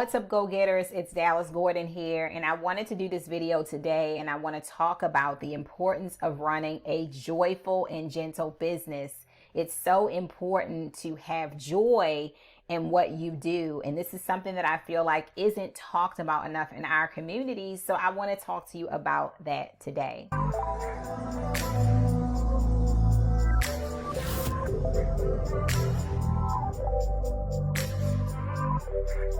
What's up, go-getters? It's Dallas Gordon here, and I wanted to do this video today, and I want to talk about the importance of running a joyful and gentle business. It's so important to have joy in what you do, and this is something that I feel like isn't talked about enough in our communities, so I want to talk to you about that today.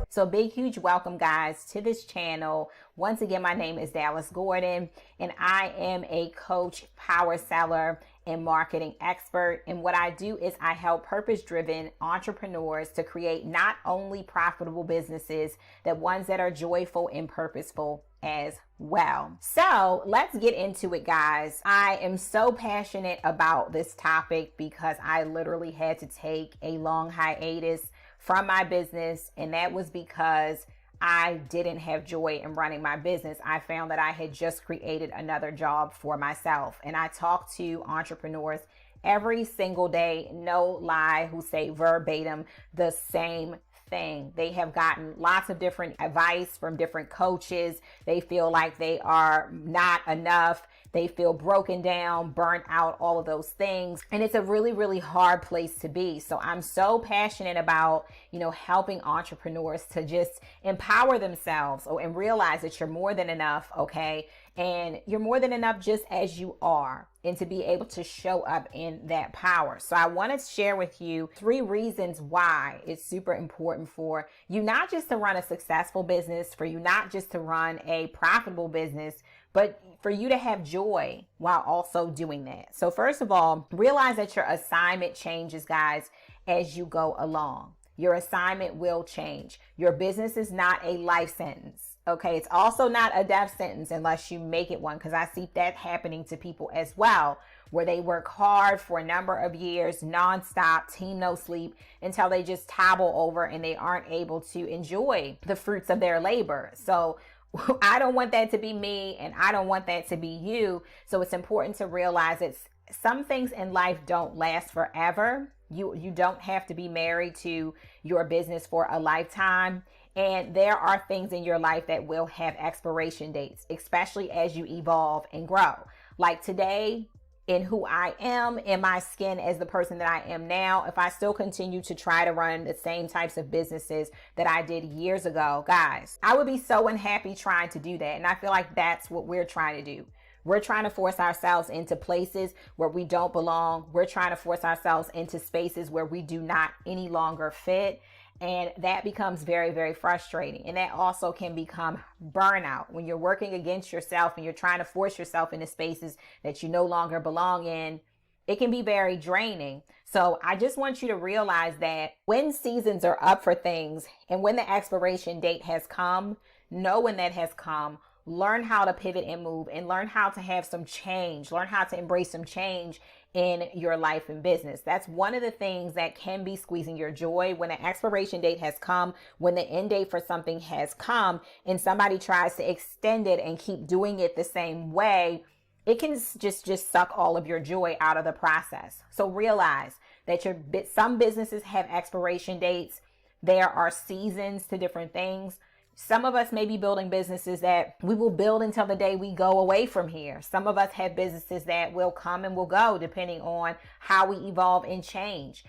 So big, huge welcome, guys, to this channel. Once again, my name is Dallas Gordon, and I am a coach, power seller, and marketing expert. And what I do is I help purpose-driven entrepreneurs to create not only profitable businesses, but ones that are joyful and purposeful as well. So let's get into it, guys. I am so passionate about this topic because I literally had to take a long hiatus from my business, and that was because I didn't have joy in running my business. I found that I had just created another job for myself, and I talk to entrepreneurs every single day, no lie, who say verbatim the same thing. They have gotten lots of different advice from different coaches. They feel like they are not enough. They feel broken down, burnt out, all of those things. And it's a really, really hard place to be. So I'm so passionate about, helping entrepreneurs to just empower themselves and realize that you're more than enough, okay? And you're more than enough just as you are, and to be able to show up in that power. So I want to share with you 3 reasons why it's super important for you not just to run a successful business, for you not just to run a profitable business, but for you to have joy while also doing that. So first of all, realize that your assignment changes, guys, as you go along. Your assignment will change. Your business is not a life sentence. Okay, it's also not a death sentence unless you make it one, because I see that happening to people as well, where they work hard for a number of years, nonstop, team no sleep, until they just topple over and they aren't able to enjoy the fruits of their labor. So I don't want that to be me, and I don't want that to be you. So it's important to realize that some things in life don't last forever. You don't have to be married to your business for a lifetime. And there are things in your life that will have expiration dates, especially as you evolve and grow. Like today, in who I am, in my skin as the person that I am now, if I still continue to try to run the same types of businesses that I did years ago, guys, I would be so unhappy trying to do that. And I feel like that's what we're trying to do. We're trying to force ourselves into places where we don't belong. We're trying to force ourselves into spaces where we do not any longer fit. And that becomes very, very frustrating. And that also can become burnout when you're working against yourself and you're trying to force yourself into spaces that you no longer belong in. It can be very draining. So I just want you to realize that when seasons are up for things and when the expiration date has come, know when that has come. Learn how to pivot and move, and learn how to have some change. Learn how to embrace some change in your life and business. That's one of the things that can be squeezing your joy. When an expiration date has come, when the end date for something has come, and somebody tries to extend it and keep doing it the same way, it can just suck all of your joy out of the process. So realize that some businesses have expiration dates. There are seasons to different things. Some of us may be building businesses that we will build until the day we go away from here. Some of us have businesses that will come and will go depending on how we evolve and change.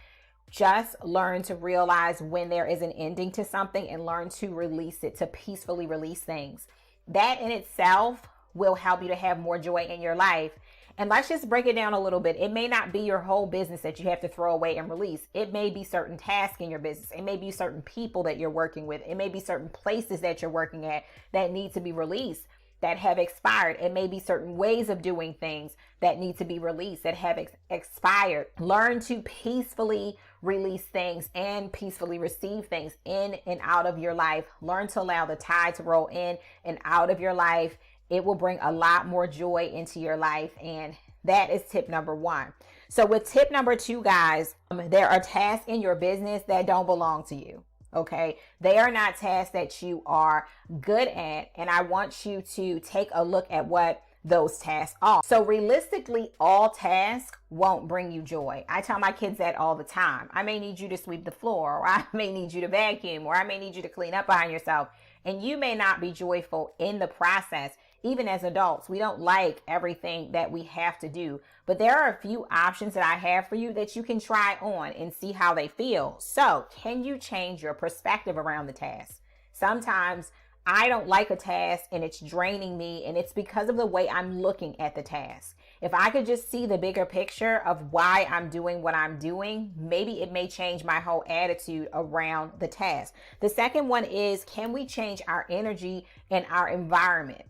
Just learn to realize when there is an ending to something and learn to release it, to peacefully release things. That in itself will help you to have more joy in your life. And let's just break it down a little bit. It may not be your whole business that you have to throw away and release. It may be certain tasks in your business. It may be certain people that you're working with. It may be certain places that you're working at that need to be released, that have expired. It may be certain ways of doing things that need to be released, that have expired. Learn to peacefully release things and peacefully receive things in and out of your life. Learn to allow the tide to roll in and out of your life. It will bring a lot more joy into your life. And that is tip number 1. So with tip number 2, guys, there are tasks in your business that don't belong to you. Okay. They are not tasks that you are good at. And I want you to take a look at what those tasks off. So realistically, all tasks won't bring you joy. I tell my kids that all the time. I may need you to sweep the floor, or I may need you to vacuum, or I may need you to clean up behind yourself. And you may not be joyful in the process. Even as adults, we don't like everything that we have to do. But there are a few options that I have for you that you can try on and see how they feel. So, can you change your perspective around the task? Sometimes I don't like a task and it's draining me, and it's because of the way I'm looking at the task. If I could just see the bigger picture of why I'm doing what I'm doing, maybe it may change my whole attitude around the task. The second one is, can we change our energy and our environment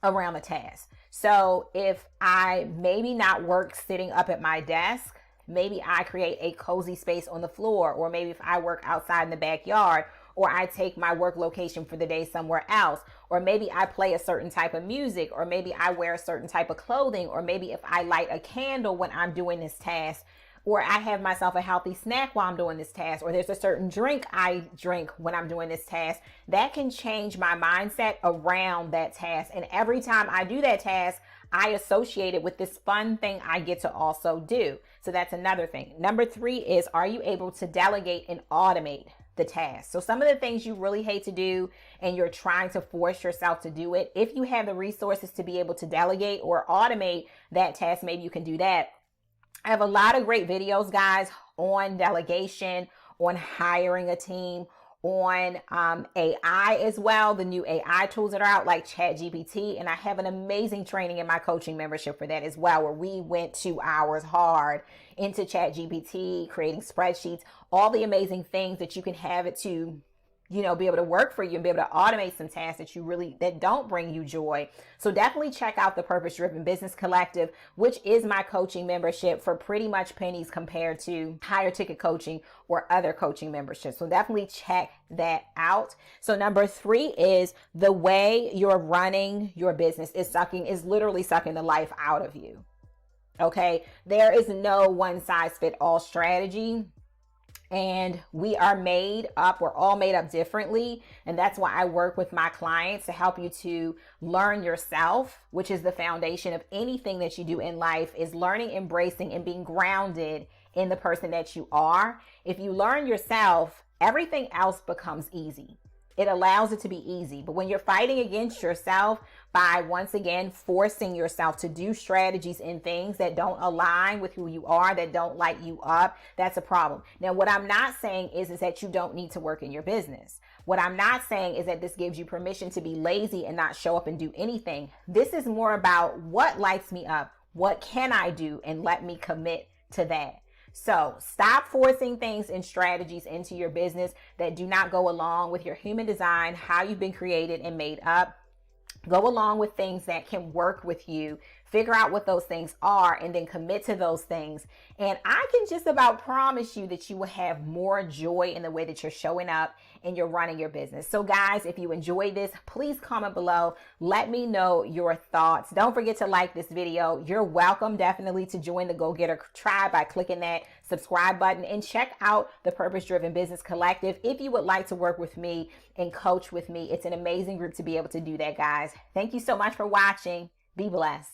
around the task? So if I maybe not work sitting up at my desk, maybe I create a cozy space on the floor, or maybe if I work outside in the backyard, or I take my work location for the day somewhere else, or maybe I play a certain type of music, or maybe I wear a certain type of clothing, or maybe if I light a candle when I'm doing this task, or I have myself a healthy snack while I'm doing this task, or there's a certain drink I drink when I'm doing this task, that can change my mindset around that task. And every time I do that task, I associate it with this fun thing I get to also do. So that's another thing. Number 3 is, are you able to delegate and automate the task? So some of the things you really hate to do and you're trying to force yourself to do it, if you have the resources to be able to delegate or automate that task, maybe you can do that. I have a lot of great videos, guys, on delegation, on hiring a team, on AI as well, the new AI tools that are out like ChatGPT. And I have an amazing training in my coaching membership for that as well, where we went 2 hours hard into ChatGPT, creating spreadsheets, all the amazing things that you can have it to, be able to work for you and be able to automate some tasks that don't bring you joy. So definitely check out the Purpose Driven Business Collective, which is my coaching membership for pretty much pennies compared to higher ticket coaching or other coaching memberships. So definitely check that out. So number 3 is, the way you're running your business is literally sucking the life out of you. Okay. There is no one size fit all strategy. And we are made up, we're all made up differently. And that's why I work with my clients to help you to learn yourself, which is the foundation of anything that you do in life, is learning, embracing, and being grounded in the person that you are. If you learn yourself, everything else becomes easy. It allows it to be easy. But when you're fighting against yourself by, once again, forcing yourself to do strategies and things that don't align with who you are, that don't light you up, that's a problem. Now, what I'm not saying is that you don't need to work in your business. What I'm not saying is that this gives you permission to be lazy and not show up and do anything. This is more about what lights me up, what can I do, and let me commit to that. So stop forcing things and strategies into your business that do not go along with your human design, how you've been created and made up. Go along with things that can work with you. Figure out what those things are and then commit to those things. And I can just about promise you that you will have more joy in the way that you're showing up and you're running your business. So guys, if you enjoyed this, please comment below. Let me know your thoughts. Don't forget to like this video. You're welcome definitely to join the Go Getter tribe by clicking that subscribe button, and check out the Purpose Driven Business Collective if you would like to work with me and coach with me. It's an amazing group to be able to do that, guys. Thank you so much for watching. Be blessed.